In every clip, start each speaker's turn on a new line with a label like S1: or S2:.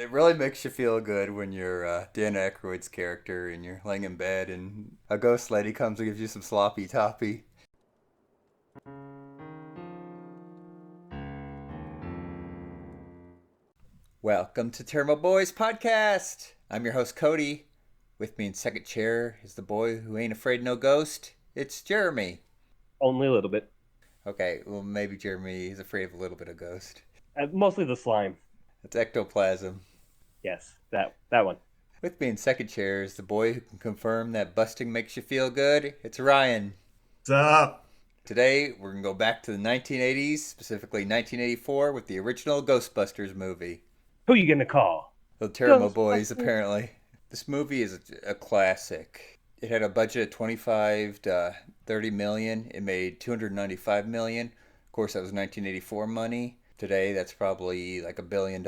S1: it really makes you feel good when you're Dan Aykroyd's character and you're laying in bed and a ghost lady comes and gives you some sloppy toppy. Welcome to Tairimo Boys podcast. I'm your host Cody. With me in second chair is the boy who ain't afraid of no ghost. It's Jeremy.
S2: Only a little bit.
S1: Okay, well maybe Jeremy is afraid of a little bit of ghost.
S2: Mostly the slime.
S1: It's ectoplasm.
S2: Yes, that one.
S1: With me in second chair is the boy who can confirm that busting makes you feel good. It's Ryan.
S3: What's up?
S1: Today we're gonna go back to the 1980s, specifically 1984, with the original Ghostbusters movie.
S2: Who you gonna call?
S1: The Tairimo Boys,
S2: Ghostbusters.
S1: apparently. This movie is a classic. It had a budget of 25 to 30 million. It made 295 million. Of course, that was 1984 money. Today, that's probably like $1 billion,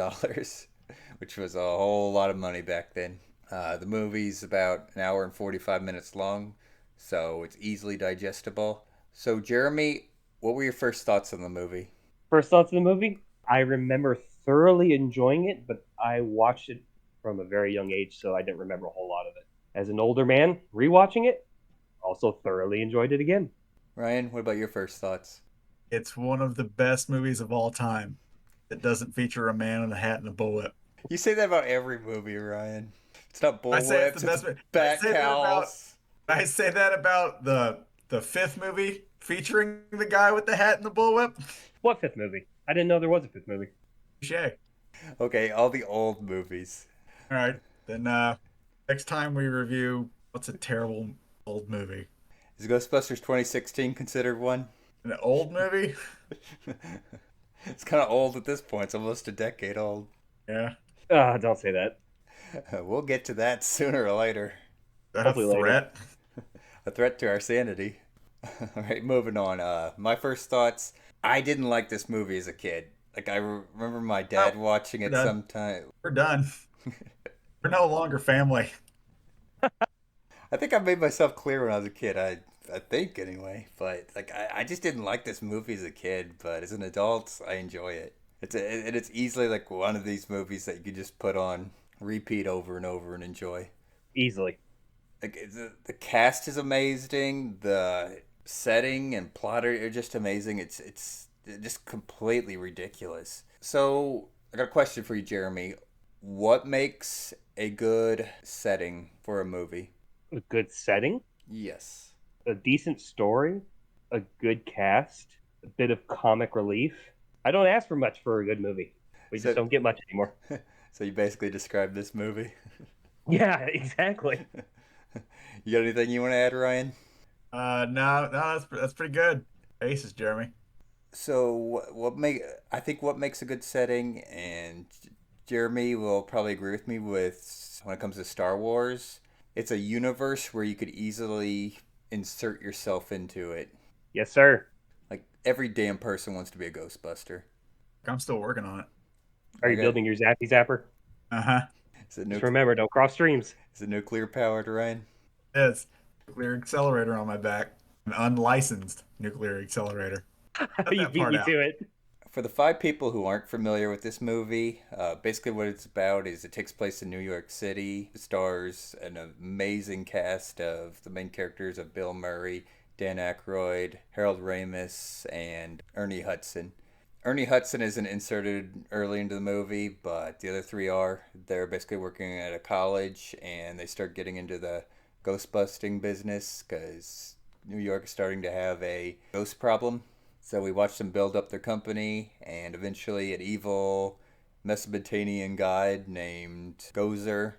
S1: which was a whole lot of money back then. The movie's about an hour and 45 minutes long, so it's easily digestible. So, Jeremy, what were your first thoughts on the movie?
S2: First thoughts of the movie? I remember thoroughly enjoying it, but I watched it from a very young age, so I didn't remember a whole lot of it. As an older man, rewatching it, also thoroughly enjoyed it again.
S1: Ryan, what about your first thoughts?
S3: It's one of the best movies of all time that doesn't feature a man in a hat and a bullwhip.
S1: You say that about every movie, Ryan. It's not
S3: I say
S1: bullwhips,
S3: it's the best.
S1: it's
S3: I
S1: bat
S3: say that about.
S1: cows.
S3: I say that about the fifth movie featuring the guy with the hat and the bullwhip.
S2: What fifth movie? I didn't know there was a fifth movie.
S3: Touche.
S1: Okay, all the old movies.
S3: All right, then next time we review what's a terrible old movie.
S1: Is Ghostbusters 2016 considered one?
S3: An old movie?
S1: It's kind of old at this point. It's almost a decade old.
S3: Yeah.
S2: Don't say that.
S1: We'll get to that sooner or later.
S3: Is that
S2: Hopefully
S3: a
S2: later.
S3: threat?
S1: A threat to our sanity. All right, moving on. My first thoughts. I didn't like this movie as a kid. Like I remember my dad
S3: Oh,
S1: watching it
S3: we're done.
S1: sometime.
S3: We're done. We're no longer family.
S1: I think I made myself clear when I was a kid. I think anyway, but like I just didn't like this movie as a kid, but as an adult, I enjoy it. It's easily like one of these movies that you can just put on repeat over and over and enjoy.
S2: Easily.
S1: Like the cast is amazing, the setting and plot are just amazing. It's just completely ridiculous. So I got a question for you, Jeremy. What makes a good setting for a movie?
S2: A good setting,
S1: Yes.
S2: a decent story, a good cast, a bit of comic relief. I don't ask for much for a good movie. We
S1: So
S2: just don't get much anymore.
S1: so you basically described this movie.
S2: Yeah, exactly.
S1: You got anything you want to add, Ryan?
S3: No, that's pretty good. Aces, Jeremy.
S1: So what makes a good setting, and Jeremy will probably agree with me with when it comes to Star Wars. It's a universe where you could easily insert yourself into it.
S2: Yes, sir.
S1: Like every damn person wants to be a Ghostbuster.
S3: I'm still working on it.
S2: Are you
S1: Okay.
S2: building your Zappy Zapper?
S3: Uh-huh.
S1: Is it
S2: Just remember, don't cross streams.
S1: is it nuclear powered, Ryan?
S3: It's nuclear accelerator on my back. An unlicensed nuclear accelerator. Cut
S2: You
S3: that
S2: beat
S3: part
S2: me
S3: out.
S2: to it.
S1: For the five people who aren't familiar with this movie, basically what it's about is it takes place in New York City. It stars an amazing cast of the main characters of Bill Murray, Dan Aykroyd, Harold Ramis, and Ernie Hudson. Ernie Hudson isn't inserted early into the movie, but the other three are. They're basically working at a college and they start getting into the ghost busting business because New York is starting to have a ghost problem. So we watched them build up their company, and eventually an evil Mesopotamian guide named Gozer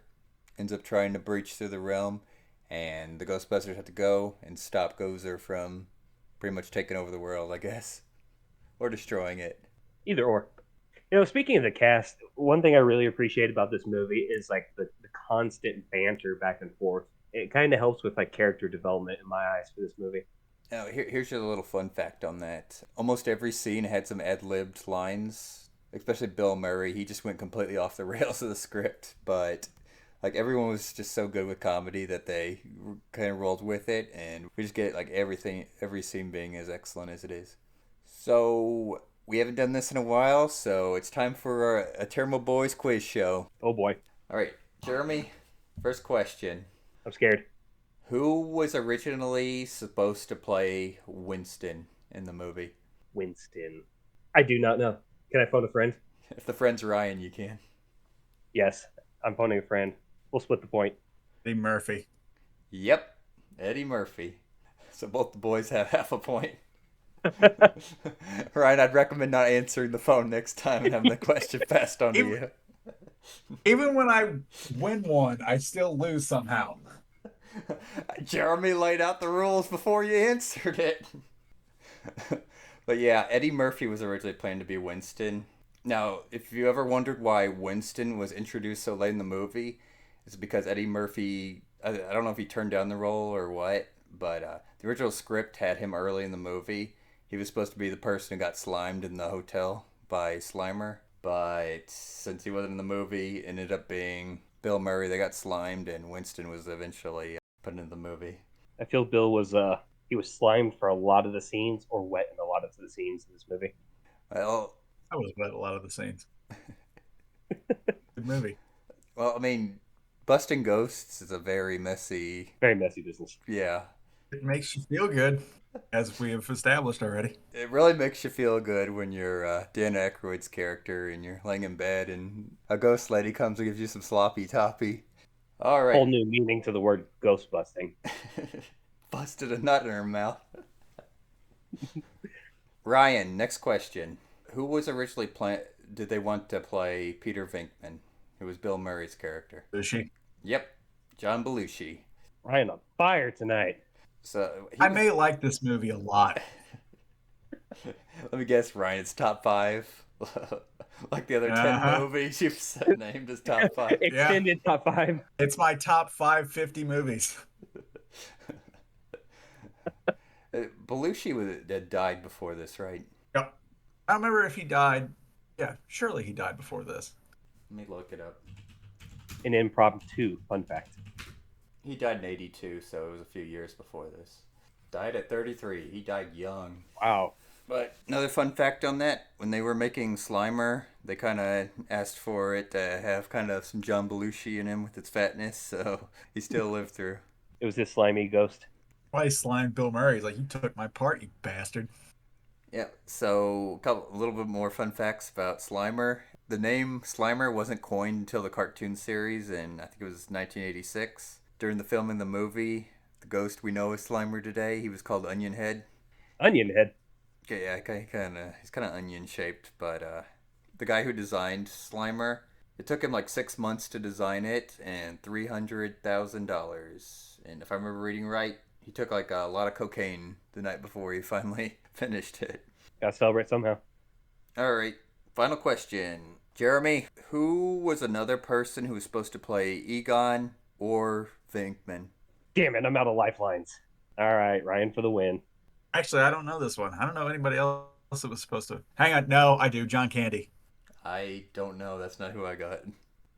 S1: ends up trying to breach through the realm, and the Ghostbusters have to go and stop Gozer from pretty much taking over the world, I guess, or destroying it.
S2: Either or. Speaking of the cast, one thing I really appreciate about this movie is like the constant banter back and forth. It kind of helps with like character development in my eyes for this movie.
S1: Now, here's your little fun fact on that. Almost every scene had some ad-libbed lines, especially Bill Murray. He just went completely off the rails of the script, but like everyone was just so good with comedy that they kind of rolled with it, and we just get like every scene being as excellent as it is. So We haven't done this in a while, so it's time for a Tairimo Boys quiz show.
S2: Oh boy,
S1: All right, Jeremy, first question.
S2: I'm scared.
S1: Who was originally supposed to play Winston in the movie?
S2: Winston. I do not know. Can I phone a friend?
S1: If the friend's Ryan, you can.
S2: Yes, I'm phoning a friend. We'll split the point.
S3: Eddie Murphy.
S1: Yep, Eddie Murphy. So both the boys have half a point. Ryan, I'd recommend not answering the phone next time and having the question passed on to you.
S3: Even when I win one, I still lose somehow.
S1: Jeremy laid out the rules before you answered it. But yeah, Eddie Murphy was originally planned to be Winston. Now, if you ever wondered why Winston was introduced so late in the movie, it's because Eddie Murphy, I don't know if he turned down the role or what, but the original script had him early in the movie. He was supposed to be the person who got slimed in the hotel by Slimer, but since he wasn't in the movie, it ended up being Bill Murray that got slimed, and Winston was eventually put into the movie.
S2: I feel Bill was he was slimed for a lot of the scenes, or wet in a lot of the scenes in this movie.
S1: Well,
S3: I was wet a lot of the scenes. Good movie.
S1: well, I mean, busting ghosts is a very messy.
S2: Very messy business.
S1: Yeah,
S3: It makes you feel good, as we have established already.
S1: it really makes you feel good when you're Dan Aykroyd's character and you're laying in bed and a ghost lady comes and gives you some sloppy toppy. All
S2: Whole
S1: right,
S2: new meaning to the word ghost busting.
S1: busted a nut in her mouth. Ryan, next question. Who was originally did they want to play Peter Venkman, who was Bill Murray's character?
S3: Is she?
S1: Yep, John Belushi.
S2: Ryan on fire tonight.
S1: So
S3: I may like this movie a lot.
S1: let me guess, Ryan. It's top five, like the other 10 movies you've named as top five.
S2: Extended top 5.
S3: It's my top 550 movies.
S1: Belushi had died before this, right?
S3: Yep. I don't remember if he died. Yeah, surely he died before this.
S1: Let me look it up.
S2: An impromptu fun fact.
S1: He died in '82, so it was a few years before this. Died at 33. He died young.
S2: Wow.
S1: But another fun fact on that, when they were making Slimer, they kind of asked for it to have kind of some John Belushi in him with its fatness, so he still lived through.
S2: It was this slimy ghost.
S3: Why he slimed Bill Murray? He's like, you took my part, you bastard.
S1: Yeah, so a little bit more fun facts about Slimer. The name Slimer wasn't coined until the cartoon series in, I think it was 1986. During the filming of the movie, the ghost we know as Slimer today, he was called Onion Head.
S2: Onion head.
S1: Okay, yeah, he's kind of onion shaped, but the guy who designed Slimer, it took him like 6 months to design it and $300,000. And if I remember reading right, he took like a lot of cocaine the night before he finally finished it.
S2: Gotta celebrate somehow.
S1: All right, final question. Jeremy, who was another person who was supposed to play Egon or Venkman?
S2: Damn it, I'm out of lifelines. All right, Ryan for the win.
S3: Actually, I don't know this one. I don't know anybody else that was supposed to. Hang on. No, I do. John Candy.
S1: I don't know. That's not who I got.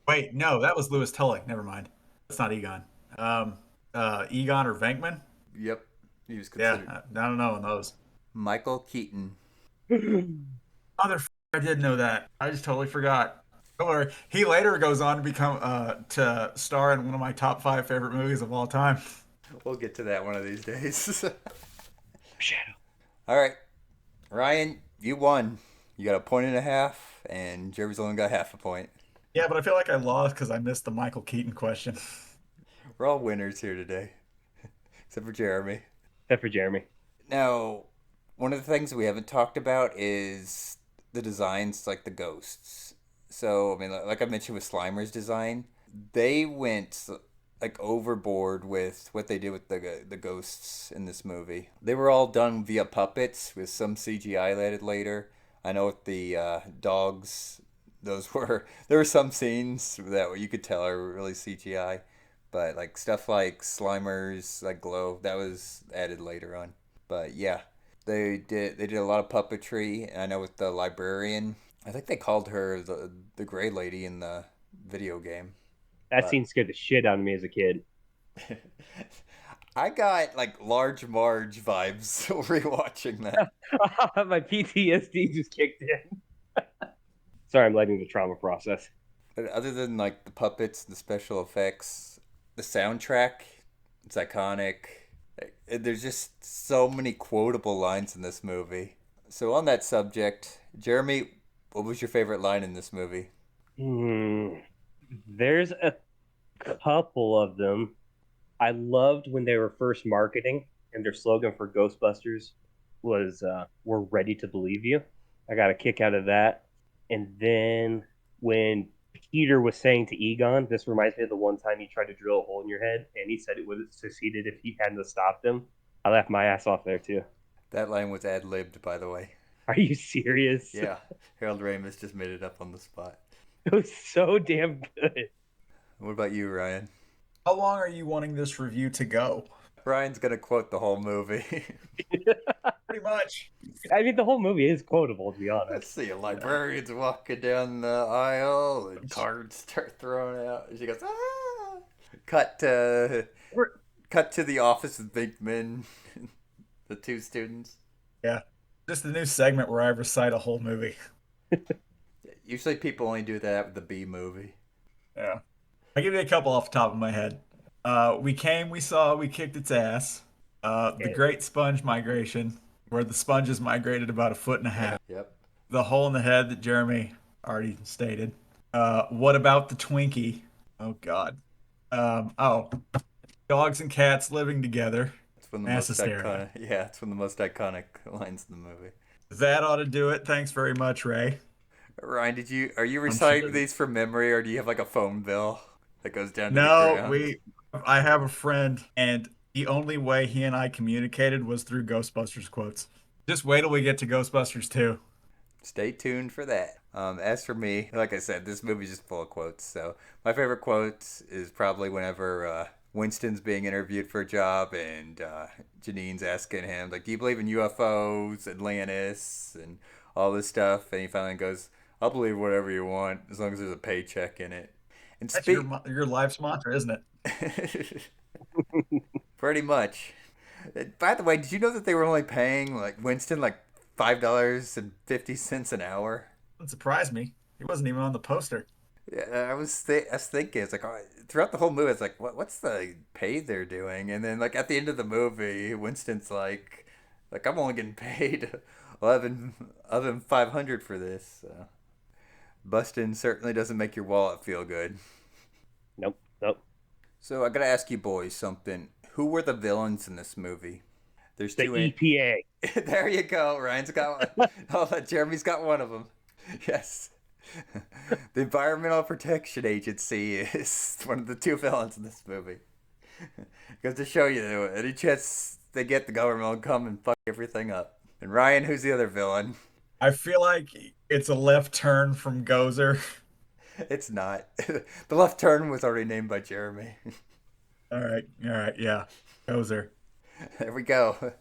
S3: Wait, no, that was Louis Tulloch. Never mind. That's not Egon. Egon or Venkman?
S1: Yep, he was
S3: Yeah,
S1: considered.
S3: I don't know on those.
S1: Michael Keaton.
S3: I did know that. I just totally forgot. Don't worry. He later goes on to become to star in one of my top 5 favorite movies of all time.
S1: We'll get to that one of these days.
S2: Shadow.
S1: All right, Ryan, you won. You got a point and a half, and Jeremy's only got half a point.
S3: Yeah, but I feel like I lost because I missed the Michael Keaton question.
S1: We're all winners here today, except for Jeremy.
S2: Except for Jeremy.
S1: Now, one of the things we haven't talked about is the designs, like the ghosts. So, I mean, like I mentioned with Slimer's design, they went like overboard with what they did with the ghosts in this movie. They were all done via puppets with some CGI added later. I know with the dogs, there were some scenes that you could tell are really CGI, but like stuff like Slimer's like glow, that was added later on. But yeah, they did a lot of puppetry. And I know with the librarian, I think they called her the gray lady in the video game.
S2: That scene scared the shit out of me as a kid.
S1: I got like Large Marge vibes rewatching that.
S2: My PTSD just kicked in. Sorry, I'm letting the trauma process.
S1: But other than like the puppets, the special effects, the soundtrack, it's iconic. There's just so many quotable lines in this movie. So on that subject, Jeremy, what was your favorite line in this movie?
S2: Hmm. There's a couple of them. I loved when they were first marketing and their slogan for Ghostbusters was "We're ready to believe you." I got a kick out of that. And then when Peter was saying to Egon, this reminds me of the one time he tried to drill a hole in your head, and he said it would have succeeded if he hadn't stopped him. I laughed my ass off there too.
S1: That line was ad libbed, by the way.
S2: Are you serious?
S1: Yeah, Harold Ramis just made it up on the spot.
S2: It was so damn good.
S1: What about you, Ryan?
S3: How long are you wanting this review to go?
S1: Ryan's gonna quote the whole movie.
S3: Pretty much.
S2: I mean, the whole movie is quotable, to be
S1: Let's
S2: honest.
S1: see a librarian's walking down the aisle and cards start throwing out. And she goes, ah! Cut to
S2: We're-
S1: cut to the office of Bigman, the two students.
S3: Yeah. Just a new segment where I recite a whole movie.
S1: Usually people only do that with the B movie.
S3: Yeah. I'll give you a couple off the top of my head. We came, we saw, we kicked its ass. The Great Sponge Migration, where the sponges migrated about 1.5 feet.
S1: Yep.
S3: The hole in the head that Jeremy already stated. What about the Twinkie? Oh God. Oh, dogs and cats living together.
S1: It's one of the
S3: Mass
S1: most
S3: hysteria.
S1: iconic. Yeah, it's one of the most iconic lines in the movie.
S3: That ought to do it. Thanks very much, Ray.
S1: Ryan, are you
S3: I'm
S1: reciting
S3: sure-
S1: these from memory, or do you have like a phone bill that goes down to the
S3: No,
S1: ground?
S3: I have a friend, and the only way he and I communicated was through Ghostbusters quotes. Just wait till we get to Ghostbusters 2.
S1: Stay tuned for that. As for me, like I said, this movie's just full of quotes. So my favorite quotes is probably whenever Winston's being interviewed for a job and Janine's asking him, like, do you believe in UFOs, Atlantis, and all this stuff? And he finally goes, I'll believe whatever you want as long as there's a paycheck in it. And
S3: That's your life's mantra, isn't it?
S1: pretty much. By the way, did you know that they were only paying like Winston like $5.50 an hour?
S3: That surprised me. He wasn't even on the poster.
S1: Yeah, I was thinking, it's like throughout the whole movie, it's like what's the pay they're doing? And then like at the end of the movie, Winston's like I'm only getting paid 11,500 for this. Bustin' certainly doesn't make your wallet feel good.
S2: Nope, nope.
S1: So I gotta ask you boys something. Who were the villains in this movie? There's
S2: The
S1: two.
S2: EPA.
S1: There you go. Ryan's got one. Oh, Jeremy's got one of them. Yes. The Environmental Protection Agency is one of the two villains in this movie. Goes to show you, any chance they get, the government will come and fuck everything up. And Ryan, who's the other villain?
S3: I feel like it's a left turn from Gozer.
S1: It's not. The left turn was already named by Jeremy.
S3: All right, yeah. Gozer.
S1: There we go.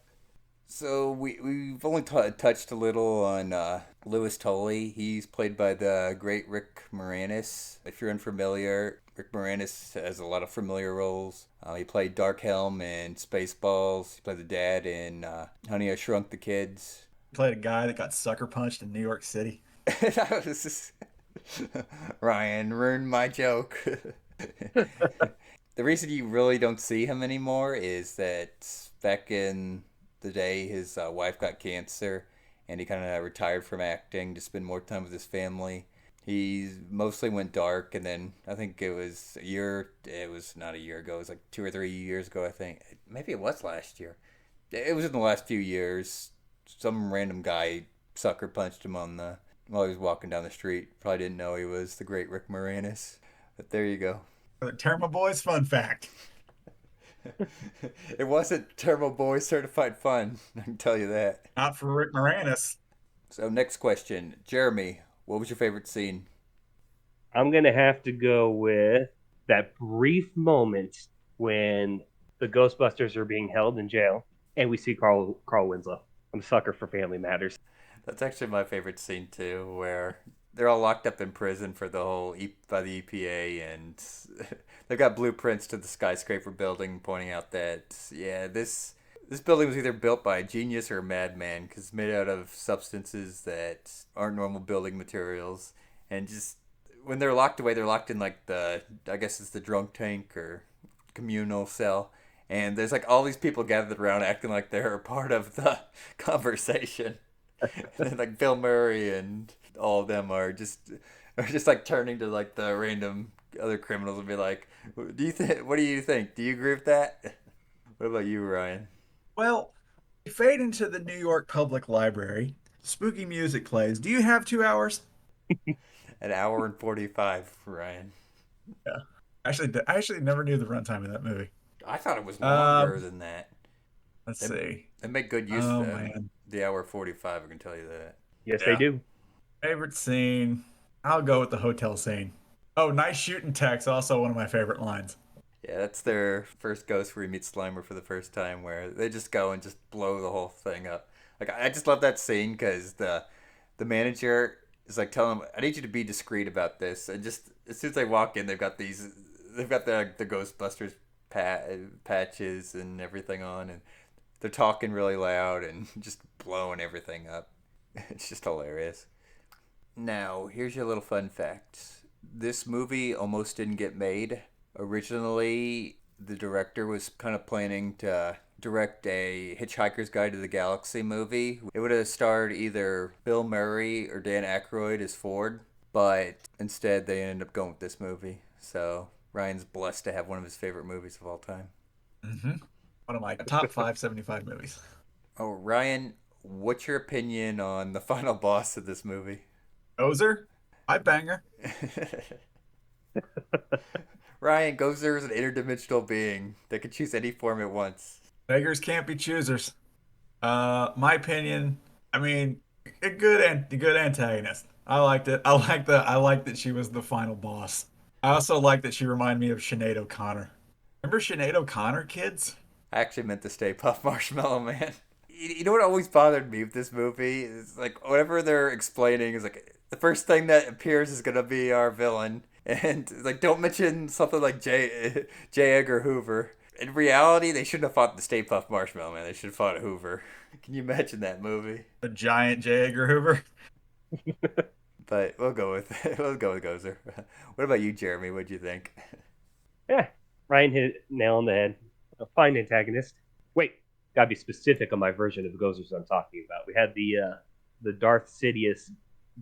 S1: So we've only touched a little on Louis Tully. He's played by the great Rick Moranis. If you're unfamiliar, Rick Moranis has a lot of familiar roles. He played Dark Helm in Spaceballs. He played the dad in Honey, I Shrunk the Kids.
S3: Played a guy that got sucker punched in New York City.
S1: That was just... Ryan ruined my joke. The reason you really don't see him anymore is that back in the day, his wife got cancer, and he kind of retired from acting to spend more time with his family. He mostly went dark, and then I think it was it was not a year ago, it was like 2 or 3 years ago, I think. Maybe it was last year. It was in the last few years. Some random guy sucker punched him while he was walking down the street. Probably didn't know he was the great Rick Moranis. But there you go.
S3: Tairimo Boys fun fact.
S1: It wasn't Turbo Boy certified fun, I can tell you that.
S3: Not for Rick Moranis.
S1: So next question, Jeremy, what was your favorite scene?
S2: I'm gonna have to go with that brief moment when the Ghostbusters are being held in jail, and we see Carl Winslow. I'm a sucker for Family Matters.
S1: That's actually my favorite scene too, where they're all locked up in prison for the whole by the EPA, and they've got blueprints to the skyscraper building pointing out that this building was either built by a genius or a madman because it's made out of substances that aren't normal building materials, and just when they're locked away, they're locked in like I guess it's the drunk tank or communal cell. And there's like all these people gathered around acting like they're a part of the conversation. And then like Bill Murray and all of them are just like turning to like the random other criminals and be like, what do you think? Do you agree with that? What about you, Ryan?
S3: Well, we fade into the New York Public Library. Spooky music plays. Do you have 2 hours?
S1: An hour and 45, Ryan.
S3: Yeah. I actually never knew the runtime of that movie.
S1: I thought it was longer
S3: Um,
S1: than that.
S3: let's
S1: They,
S3: see.
S1: they make good use
S3: Oh
S1: of
S3: man.
S1: the hour 45, I can tell you that.
S2: Yes, they
S3: Yeah.
S2: do.
S3: Favorite scene. I'll go with the hotel scene. Oh, nice shooting Tex. Also one of my favorite lines.
S1: Yeah, that's their first ghost where you meet Slimer for the first time, where they just go and just blow the whole thing up. Like I just love that scene because the manager is like telling them, "I need you to be discreet about this." And just as soon as they walk in, they've got the Ghostbusters patches and everything on, and they're talking really loud and just blowing everything up. It's just hilarious. Now, here's your little fun fact. This movie almost didn't get made. Originally, the director was kind of planning to direct a Hitchhiker's Guide to the Galaxy movie. It would have starred either Bill Murray or Dan Aykroyd as Ford, but instead they ended up going with this movie. So Ryan's blessed to have one of his favorite movies of all time.
S3: Mm-hmm. One of my top 575 movies.
S1: Oh, Ryan, what's your opinion on the final boss of this movie?
S3: Gozer. I banger.
S1: Ryan, Gozer is an interdimensional being that can choose any form at once.
S3: Beggars can't be choosers. My opinion. I mean, a good antagonist. I liked it. I like that she was the final boss. I also like that she reminded me of Sinead O'Connor. Remember Sinead O'Connor, kids?
S1: I actually meant to Stay Puft Marshmallow Man. You know what always bothered me with this movie is like whatever they're explaining is like the first thing that appears is gonna be our villain, and like don't mention something like J. Edgar Hoover. In reality, they shouldn't have fought the Stay Puft Marshmallow Man. They should have fought Hoover. Can you imagine that movie?
S3: A giant J. Edgar Hoover.
S1: But we'll go with we'll go with Gozer. What about you, Jeremy? What'd you think?
S2: Yeah, Ryan hit it nail on the head. A fine antagonist. Wait, gotta be specific on my version of Gozers I'm talking about. We had the Darth Sidious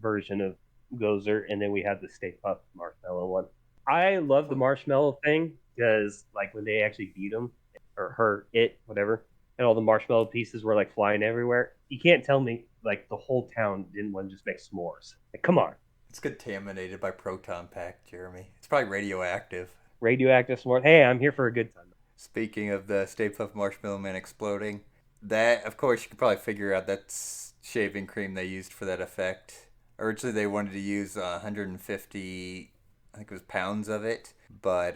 S2: version of Gozer, and then we had the Stay Puft Marshmallow one. I love the marshmallow thing because, like, when they actually beat him or her, whatever, and all the marshmallow pieces were like flying everywhere. You can't tell me like the whole town didn't want to just make s'mores. Like, come on,
S1: It's contaminated by proton pack, Jeremy. It's probably radioactive.
S2: radioactive s'mores. Hey, I'm here for a good time.
S1: Speaking of the Stay Puft Marshmallow Man exploding, that, of course, you can probably figure out that's shaving cream they used for that effect. Originally, they wanted to use 150, I think it was pounds of it, but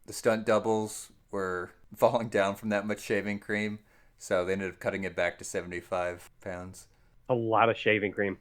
S1: the stunt doubles were falling down from that much shaving cream, so they ended up cutting it back to 75 pounds.
S2: A lot of shaving cream.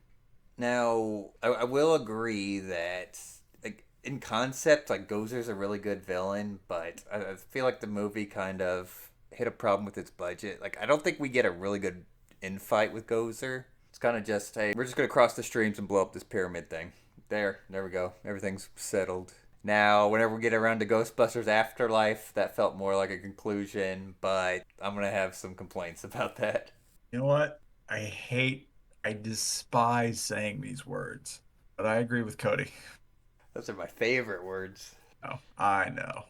S1: Now, I will agree that, like, in concept, like, Gozer's a really good villain, but I feel like the movie kind of hit a problem with its budget. Like, I don't think we get a really good infight with Gozer. It's kind of just, hey, we're just going to cross the streams and blow up this pyramid thing. There we go. Everything's settled. Now, whenever we get around to Ghostbusters Afterlife, that felt more like a conclusion, but I'm going to have some complaints about that.
S3: You know what? I despise saying these words, but I agree with Cody.
S1: Those are my favorite words.
S3: Oh, I know.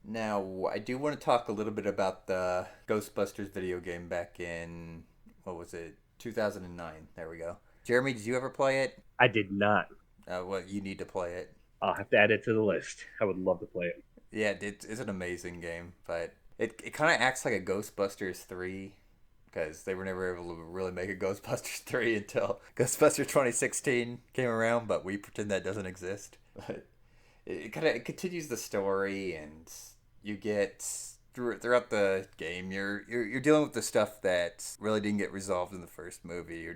S1: Now, I do want to talk a little bit about the Ghostbusters video game back in, what was it, 2009. There we go. Jeremy, did you ever play it?
S2: I did not.
S1: Well, you need to play it.
S2: I'll have to add it to the list. I would love to play it.
S1: Yeah, it's an amazing game, but it kind of acts like a Ghostbusters 3 because they were never able to really make a Ghostbusters 3 until Ghostbusters 2016 came around, but we pretend that doesn't exist. But it continues the story, and you get throughout the game you're dealing with the stuff that really didn't get resolved in the first movie, or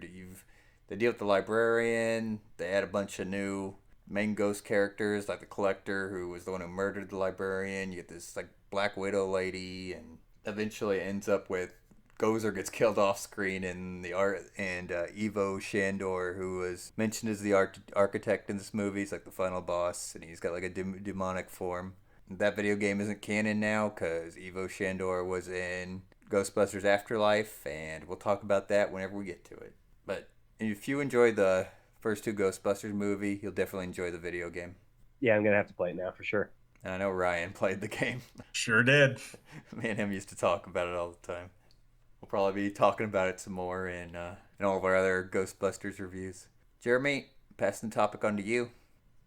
S1: They deal with the librarian. They add a bunch of new main ghost characters, like the collector, who was the one who murdered the librarian. You get this like Black Widow lady, and eventually ends up with Gozer gets killed off screen in the art, and Ivo Shandor, who was mentioned as the architect in this movie, is like the final boss, and he's got like a demonic form. That video game isn't canon now because Ivo Shandor was in Ghostbusters Afterlife, and we'll talk about that whenever we get to it. But if you enjoyed the first two Ghostbusters movie, you'll definitely enjoy the video game.
S2: Yeah, I'm gonna have to play it now for sure.
S1: And I know Ryan played the game.
S3: Sure did.
S1: Me and him used to talk about it all the time. We'll probably be talking about it some more in all of our other Ghostbusters reviews. Jeremy, passing the topic on to you.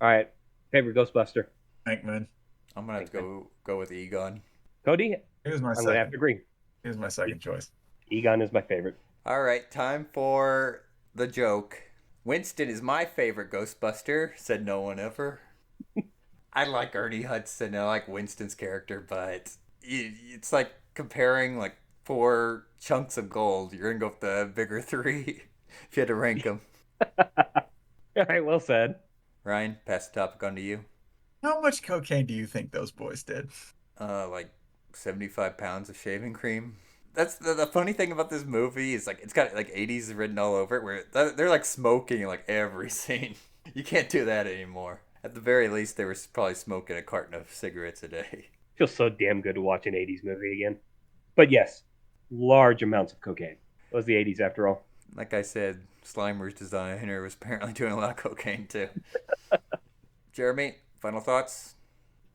S2: All right, favorite Ghostbuster.
S3: Hankman.
S1: I'm gonna have to go with Egon.
S2: Cody,
S3: He was my
S2: I'm
S3: second.
S2: gonna have to agree.
S3: He was my second choice.
S2: Egon is my favorite.
S1: All right, time for the joke. Winston is my favorite Ghostbuster, said no one ever. I like Ernie Hudson. I like Winston's character, but it's like comparing like 4 chunks of gold. You're gonna go with the bigger 3 if you had to rank them.
S2: All right, well said.
S1: Ryan, pass the topic on to you.
S3: How much cocaine do you think those boys did?
S1: Like 75 pounds of shaving cream. That's the funny thing about this movie is like it's got like 80s written all over it, where they're like smoking in like every scene. You can't do that anymore. At the very least, they were probably smoking a carton of cigarettes a day.
S2: Feels so damn good to watch an 80s movie again. But yes, large amounts of cocaine. It was the 80s after all.
S1: Like I said, Slimer's designer was apparently doing a lot of cocaine too. Jeremy, final thoughts?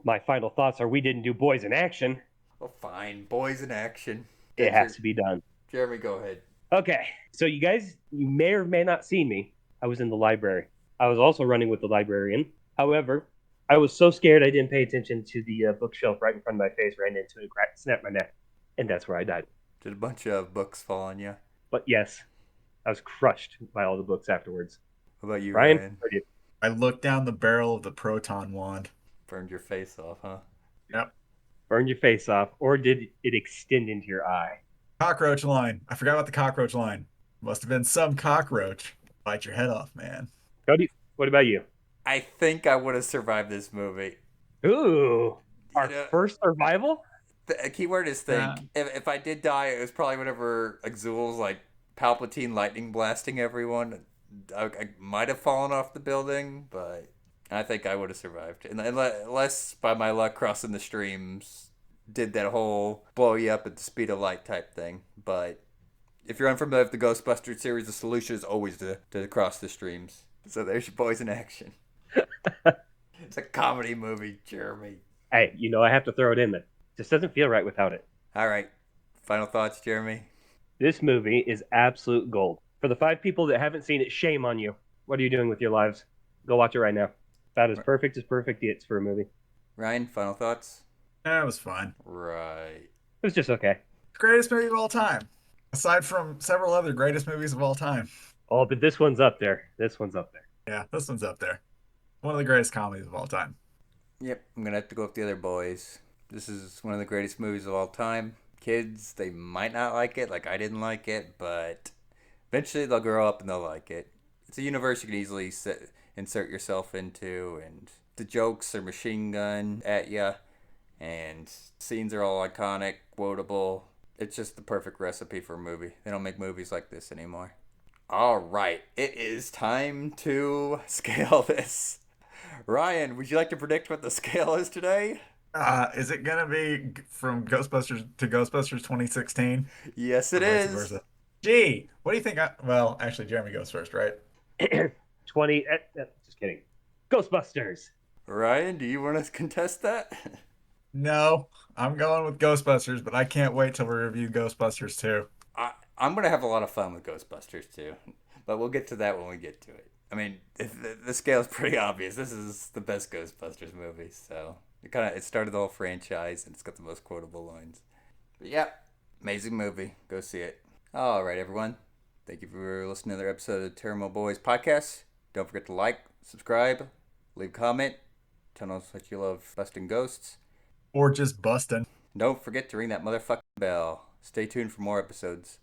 S2: My final thoughts are we didn't do Boys in Action.
S1: Oh, fine. Boys in action.
S2: It has to be done.
S1: Jeremy, go ahead.
S2: Okay, so you guys, you may or may not see me. I was in the library. I was also running with the librarian. However, I was so scared I didn't pay attention to the bookshelf right in front of my face, ran into it, snapped my neck, and that's where I died.
S1: Did a bunch of books fall on you?
S2: But yes, I was crushed by all the books afterwards.
S1: What about you,
S2: Ryan?
S1: Ryan?
S3: I looked down the barrel of the proton wand.
S1: Burned your face off, huh?
S3: Yep.
S2: Burned your face off, or did it extend into your eye?
S3: Cockroach line. I forgot about the cockroach line. Must have been some cockroach. Bite your head off, man.
S2: Cody, what about you?
S1: I think I would have survived this movie.
S2: Ooh, our
S1: know-
S2: first survival?
S1: The key word is think. If I did die, it was probably whenever like Zool's like Palpatine lightning blasting everyone. I might have fallen off the building, but I think I would have survived. Unless by my luck crossing the streams did that whole blow you up at the speed of light type thing. But if you're unfamiliar with the Ghostbusters series, the solution is always to cross the streams. So there's your Boys in Action. It's a comedy movie, Jeremy.
S2: Hey, you know I have to throw it in there. Just doesn't feel right without it.
S1: All right. Final thoughts, Jeremy?
S2: This movie is absolute gold. For the 5 people that haven't seen it, shame on you. What are you doing with your lives? Go watch it right now. About as perfect gets for a movie.
S1: Ryan, final thoughts?
S3: That was fun.
S1: Right.
S2: It was just okay.
S3: Greatest movie of all time. Aside from several other greatest movies of all time.
S2: Oh, but this one's up there. This one's up there.
S3: Yeah, this one's up there. One of the greatest comedies of all time.
S1: Yep, I'm going to have to go with the other boys. This is one of the greatest movies of all time. Kids, they might not like it, like I didn't like it, but eventually they'll grow up and they'll like it. It's a universe you can easily insert yourself into, and the jokes are machine gun at ya, and scenes are all iconic, quotable. It's just the perfect recipe for a movie. They don't make movies like this anymore. All right, it is time to scale this. Ryan, would you like to predict what the scale is today?
S3: Is it gonna be from Ghostbusters to Ghostbusters 2016?
S1: Yes, it
S3: Or vice
S1: is.
S3: versa? Gee, what do you think? Well, actually, Jeremy goes first, right?
S2: 20. Just kidding. Ghostbusters.
S1: Ryan, do you want to contest that?
S3: No, I'm going with Ghostbusters, but I can't wait till we review Ghostbusters 2.
S1: I'm going to have a lot of fun with Ghostbusters too, but we'll get to that when we get to it. I mean, the scale is pretty obvious. This is the best Ghostbusters movie, so it started the whole franchise, and it's got the most quotable lines. But yeah, amazing movie. Go see it. All right, everyone. Thank you for listening to another episode of the Tairimo Boys podcast. Don't forget to like, subscribe, leave a comment, tell us that you love busting ghosts.
S3: Or just busting.
S1: Don't forget to ring that motherfucking bell. Stay tuned for more episodes.